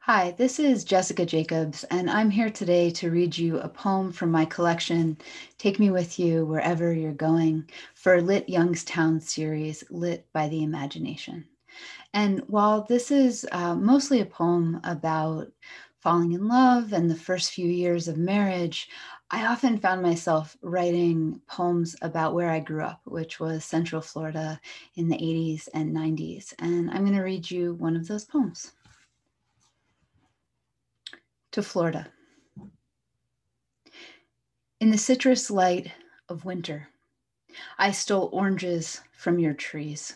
Hi, this is Jessica Jacobs, and I'm here today to read you a poem from my collection, Take Me With You Wherever You're Going, for LitYoungstown series, Lit by the Imagination. And while this is mostly a poem about falling in love and the first few years of marriage, I often found myself writing poems about where I grew up, which was Central Florida in the 80s and 90s. And I'm going to read you one of those poems. To Florida. In the citrus light of winter, I stole oranges from your trees.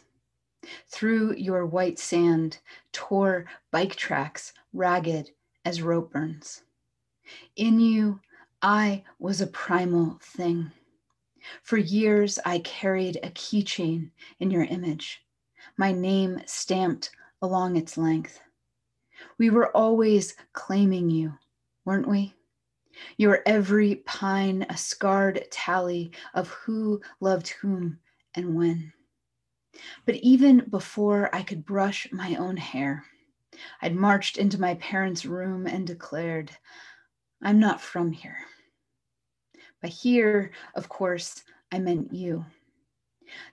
Through your white sand, tore bike tracks ragged as rope burns. In you, I was a primal thing. For years, I carried a keychain in your image, my name stamped along its length. We were always claiming you, weren't we? Your every pine a scarred tally of who loved whom and when. But even before I could brush my own hair, I'd marched into my parents' room and declared, I'm not from here. By here, of course, I meant you.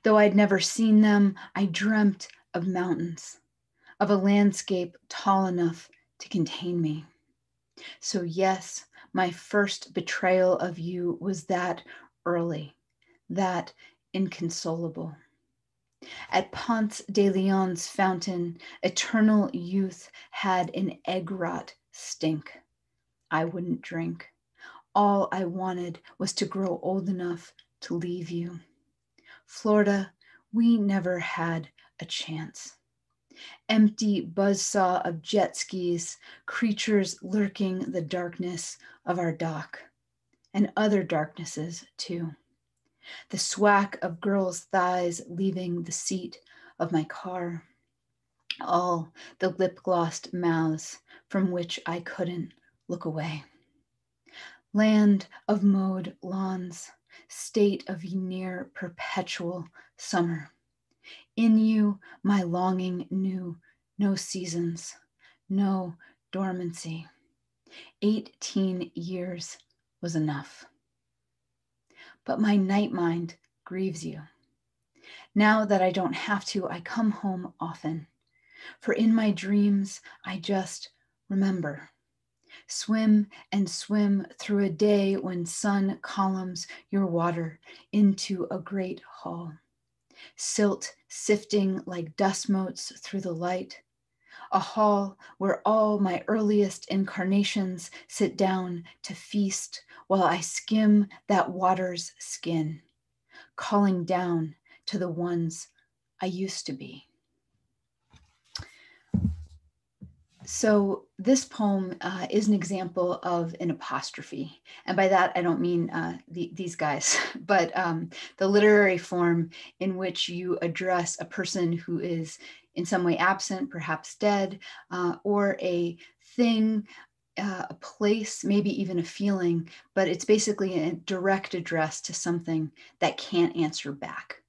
Though I'd never seen them, I dreamt of mountains, of a landscape tall enough to contain me. So yes, my first betrayal of you was that early, that inconsolable. At Ponce de Leon's fountain, eternal youth had an egg rot stink. I wouldn't drink. All I wanted was to grow old enough to leave you. Florida, we never had a chance. Empty buzzsaw of jet skis, creatures lurking the darkness of our dock, and other darknesses too. The swack of girls' thighs leaving the seat of my car. All the lip-glossed mouths from which I couldn't look away. Land of mowed lawns, state of near perpetual summer. In you, my longing knew no seasons, no dormancy. 18 years was enough. But my night mind grieves you. Now that I don't have to, I come home often. For in my dreams, I just remember. Swim and swim through a day when sun columns your water into a great hall. Silt sifting like dust motes through the light. A hall where all my earliest incarnations sit down to feast while I skim that water's skin, calling down to the ones I used to be. So this poem is an example of an apostrophe. And by that, I don't mean these guys, but the literary form in which you address a person who is in some way absent, perhaps dead, or a thing, a place, maybe even a feeling, but it's basically a direct address to something that can't answer back.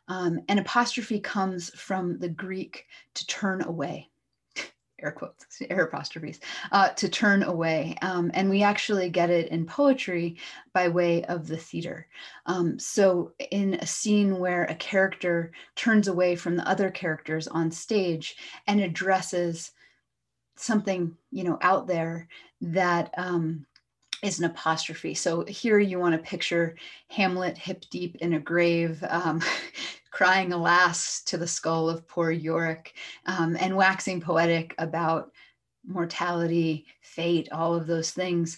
An apostrophe comes from the Greek to turn away. Air quotes, air apostrophes, to turn away. And we actually get it in poetry by way of the theater. So in a scene where a character turns away from the other characters on stage and addresses something, out there that is an apostrophe. So here you want to picture Hamlet hip deep in a grave, crying alas to the skull of poor Yorick, and waxing poetic about mortality, fate, all of those things.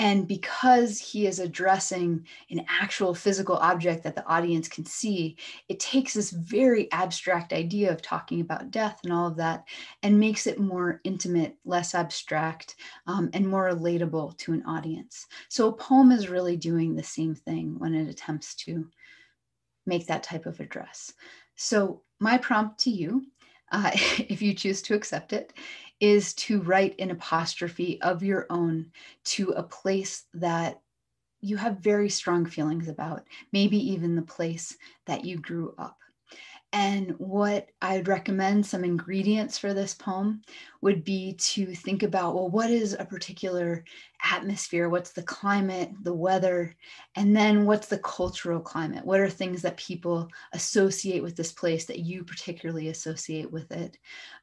And because he is addressing an actual physical object that the audience can see, it takes this very abstract idea of talking about death and all of that and makes it more intimate, less abstract, and more relatable to an audience. So a poem is really doing the same thing when it attempts to make that type of address. So my prompt to you, if you choose to accept it, is to write an apostrophe of your own to a place that you have very strong feelings about, maybe even the place that you grew up. And what I'd recommend, some ingredients for this poem would be to think about, well, what is a particular atmosphere? What's the climate, the weather? And then what's the cultural climate? What are things that people associate with this place that you particularly associate with it?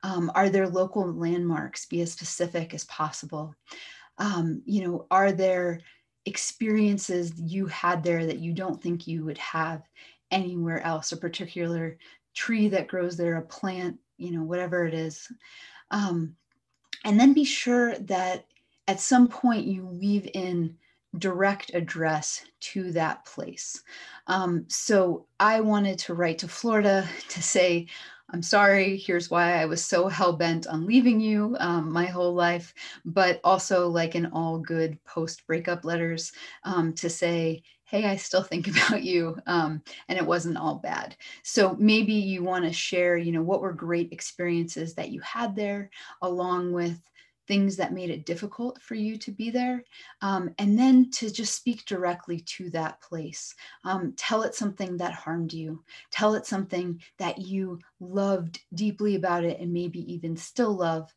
Are there local landmarks? Be as specific as possible. Are there experiences you had there that you don't think you would have anywhere else? A particular tree that grows there, a plant, whatever it is. Um, and then be sure that at some point you weave in direct address to that place. So I wanted to write to Florida to say, I'm sorry, here's why I was so hell-bent on leaving you my whole life, but also like in all good post-breakup letters to say, hey, I still think about you, and it wasn't all bad. So maybe you want to share, what were great experiences that you had there, along with things that made it difficult for you to be there, and then to just speak directly to that place. Tell it something that harmed you. Tell it something that you loved deeply about it and maybe even still love.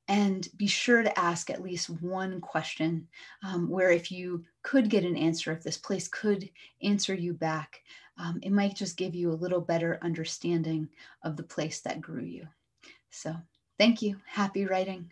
And be sure to ask at least one question where if you could get an answer, if this place could answer you back, it might just give you a little better understanding of the place that grew you. So thank you. Happy writing.